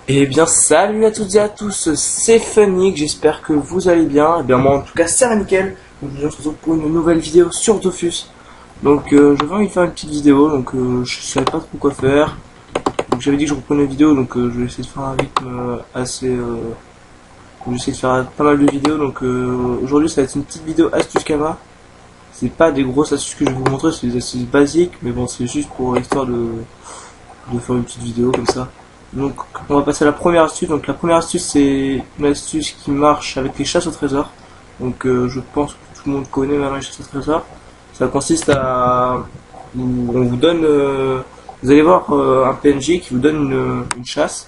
Eh bien salut à toutes et à tous, c'est Funnick, j'espère que vous allez bien. Eh bien moi en tout cas ça va nickel. Donc je se retrouve pour une nouvelle vidéo sur Dofus. Donc j'avais envie de faire une petite vidéo, donc je savais pas trop quoi faire. Donc j'avais dit que je reprenais une vidéo, donc je vais essayer de faire un rythme assez... je vais essayer de faire pas mal de vidéos, donc aujourd'hui ça va être une petite vidéo astuce Kama. C'est pas des grosses astuces que je vais vous montrer, c'est des astuces basiques, mais bon c'est juste pour l'histoire de faire une petite vidéo comme ça. Donc on va passer à la première astuce. Donc la première astuce c'est une astuce qui marche avec les chasses au trésor. Donc je pense que tout le monde connaît maintenant les chasses au trésor. Ça consiste à on vous donne vous allez voir un PNJ qui vous donne une chasse.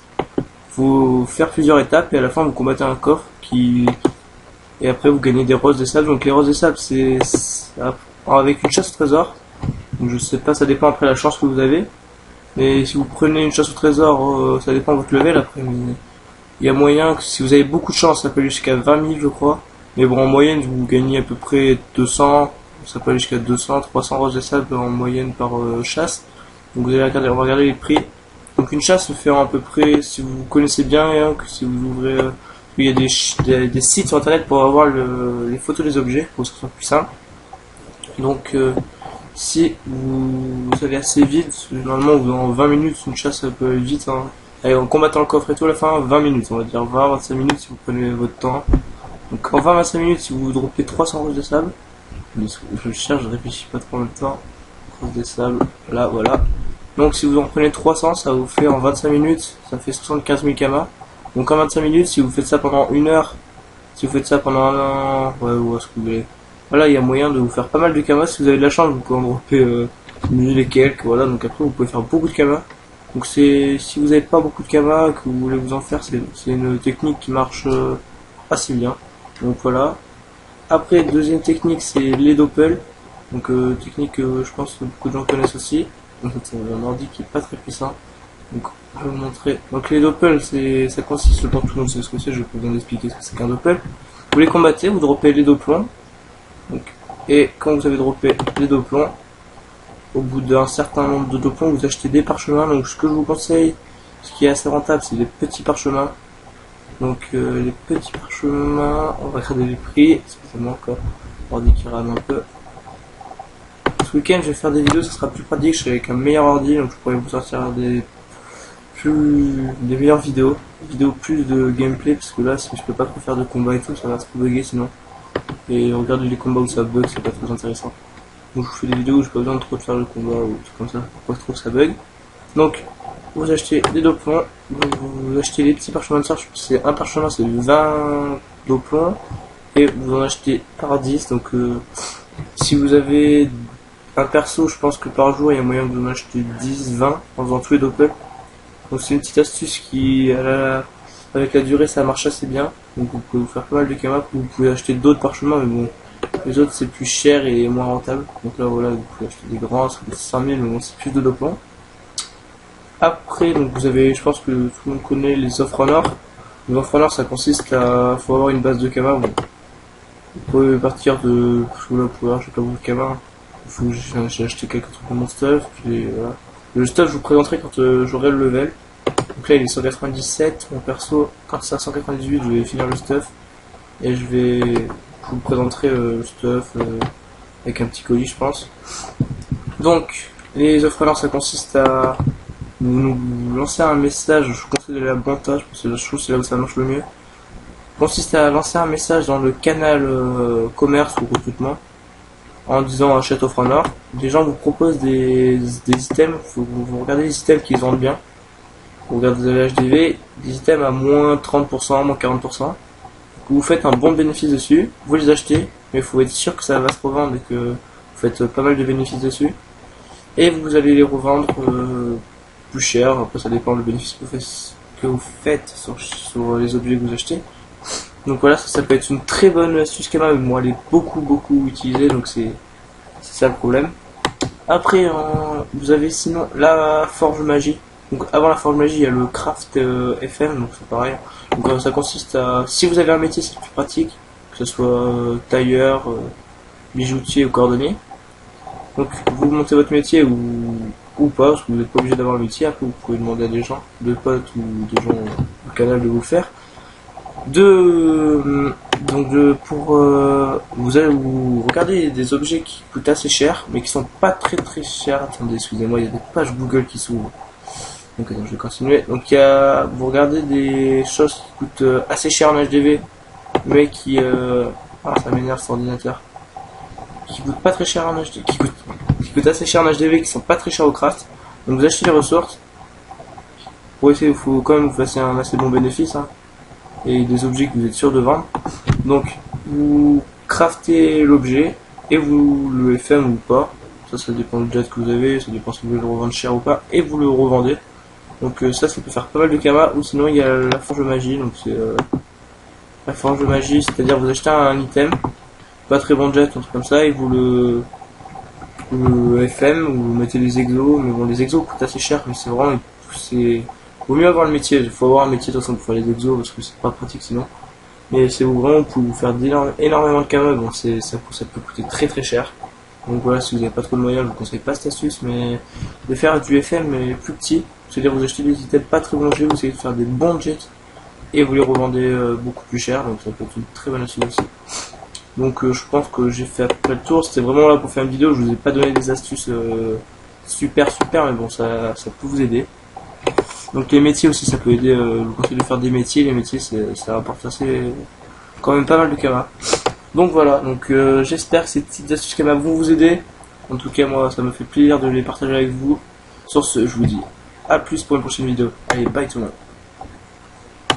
Faut faire plusieurs étapes et à la fin vous combattez un coffre qui et après vous gagnez des roses des sables. Donc les roses des sables c'est avec une chasse au trésor. Donc je sais pas, ça dépend après la chance que vous avez. Mais si vous prenez une chasse au trésor, ça dépend de votre level après. Mais il y a moyen que si vous avez beaucoup de chance, ça peut aller jusqu'à 20 000 je crois. Mais bon, en moyenne, vous gagnez à peu près 200, ça peut aller jusqu'à 200, 300 roses de sable en moyenne par chasse. Donc vous allez regarder, on va regarder les prix. Donc une chasse se fait à peu près, si vous connaissez bien, hein, que si vous ouvrez, il y a des sites sur internet pour avoir les photos des objets, pour que ce soit plus simple. Donc si vous allez assez vite, normalement dans 20 minutes, une chasse ça peut aller vite. Hein. Allez, en combattant le coffre et tout, à la fin, 20 minutes, on va dire 20-25 minutes si vous prenez votre temps. Donc en 20-25 minutes, si vous droppez 300 roches de sable, je cherche, je réfléchis pas trop en même temps. Roches de sable, là, voilà. Donc si vous en prenez 300, ça vous fait en 25 minutes, ça fait 75 000 kamas. Donc en 25 minutes, si vous faites ça pendant une heure, si vous faites ça pendant un an, ouais, ou ce que vous voulez. Voilà, il y a moyen de vous faire pas mal de kamas. Si vous avez de la chance, vous pouvez en dropper 1000 et quelques. Voilà, donc après vous pouvez faire beaucoup de kamas. Donc c'est si vous n'avez pas beaucoup de kamas, que vous voulez vous en faire, c'est une technique qui marche assez bien. Donc voilà. Après, deuxième technique, c'est les doppels. Donc technique que je pense que beaucoup de gens connaissent aussi. Donc c'est un ordi qui est pas très puissant. Donc je vais vous montrer. Donc les doppels, ça consiste, je pense que tout le monde sait ce que c'est, je vais pas vous expliquer ce que c'est qu'un doppel. Vous les combattez, vous droppez les deux plombs. Donc, et quand vous avez droppé les deux plombs, au bout d'un certain nombre de deux plombs, vous achetez des parchemins. Donc ce que je vous conseille, ce qui est assez rentable, c'est les petits parchemins. Donc les petits parchemins, on va regarder les prix. Excusez-moi encore, ordi qui rame un peu. Ce week-end, je vais faire des vidéos, ça sera plus pratique. Je serai avec un meilleur ordi, donc je pourrais vous sortir des meilleures vidéos plus de gameplay, parce que là, si je peux pas trop faire de combat et tout, ça va trop bugger sinon. Et regarder les combats où ça bug, c'est pas très intéressant. Donc je vous fais des vidéos où j'ai pas besoin de trop de faire le combat ou tout comme ça, pour pas trop que ça bug. Donc vous achetez des doplons, vous achetez les petits parchemins de charge, c'est un parchemin c'est 20 doplons, et vous en achetez par 10, donc si vous avez un perso, je pense que par jour il y a moyen de vous en acheter 10, 20 en faisant tous les doppels. Donc c'est une petite astuce qui, avec la durée, ça marche assez bien. Donc vous pouvez vous faire pas mal de kamas, vous pouvez acheter d'autres parchemins, mais bon, les autres c'est plus cher et moins rentable. Donc là voilà, vous pouvez acheter des grands, ça coûte 100 000, mais bon, c'est plus de doplons. Après, donc vous avez, je pense que tout le monde connaît les offres en or. Les offres en or, ça consiste à, faut avoir une base de kamas. Bon, vous pouvez partir de, je là, pour acheter pas beaucoup de kamas. Il faut que j'ai acheté quelques trucs de mon stuff, puis voilà. Le stuff, je vous présenterai quand j'aurai le level. Donc là il est 197, mon perso quand c'est à 198 je vais finir le stuff et je vous présenterai le stuff avec un petit colis je pense. Donc les offres ça consiste à nous lancer un message, je vous conseille de la montage parce que je trouve que c'est là où ça marche le mieux. Consiste à lancer un message dans le canal commerce ou recrutement en disant achète offre en or. Les gens vous proposent des items, vous regardez les items qu'ils vendent bien. Vous regardez le HDV, des items à moins 30%, moins 40%. Vous faites un bon bénéfice dessus, vous les achetez, mais il faut être sûr que ça va se revendre et que vous faites pas mal de bénéfices dessus. Et vous allez les revendre plus cher, après ça dépend du bénéfice que vous faites sur les objets que vous achetez. Donc voilà, ça peut être une très bonne astuce quand même, mais moi elle est beaucoup utilisée, donc c'est ça le problème. Après, vous avez sinon la forge magie. Donc avant la forge magie, il y a le craft FM, donc c'est pareil. Donc ça consiste à, si vous avez un métier, c'est plus pratique, que ce soit tailleur, bijoutier ou cordonnier. Donc vous montez votre métier ou ou pas, parce que vous n'êtes pas obligé d'avoir un métier. Après vous pouvez demander à des gens, des potes ou des gens au canal de vous le faire. Pour vous allez vous regarder des objets qui coûtent assez cher mais qui sont pas très très chers. Attendez, excusez-moi, il y a des pages Google qui s'ouvrent. Donc attends, je vais continuer. Donc vous regardez des choses qui coûtent assez cher en HDV mais qui ça m'énerve cet ordinateur, qui coûtent pas très cher en HDV, qui coûtent assez cher en HDV, qui sont pas très chers au craft. Donc vous achetez les ressources pour essayer, il faut quand même vous fassiez un assez bon bénéfice, hein, et des objets que vous êtes sûr de vendre. Donc vous craftez l'objet et vous le FM ou pas, ça dépend du jet que vous avez, ça dépend si vous voulez le revendre cher ou pas, et vous le revendez. Donc ça peut faire pas mal de kama. Ou sinon il y a la forge magie, donc c'est la forge magie, c'est-à-dire vous achetez un item, pas très bon jet, un truc comme ça, et vous le FM, ou vous mettez les exos. Mais bon, les exos coûtent assez cher, mais c'est vraiment, vaut mieux avoir le métier. Il faut avoir un métier de toute façon pour faire les exos, parce que c'est pas pratique sinon. Mais c'est vraiment pour vous faire énormément de kama. Bon, ça peut coûter très très cher. Donc voilà, si vous n'avez pas trop de moyens, je vous conseille pas cette astuce, mais de faire du FM mais plus petit, c'est-à-dire vous achetez des items pas très bons jets, vous essayez de faire des bons jets et vous les revendez beaucoup plus cher, donc ça peut être une très bonne astuce aussi. Donc je pense que j'ai fait à peu près le tour. C'était vraiment là pour faire une vidéo, je vous ai pas donné des astuces super, mais bon, ça peut vous aider. Donc les métiers aussi, ça peut aider. Je vous conseille de faire des métiers. Les métiers, ça rapporte quand même pas mal de kama. Donc voilà, donc j'espère que ces petites astuces kama vont vous aider. En tout cas, moi, ça me fait plaisir de les partager avec vous. Sur ce, je vous dis à plus pour une prochaine vidéo. Allez, bye tout le monde.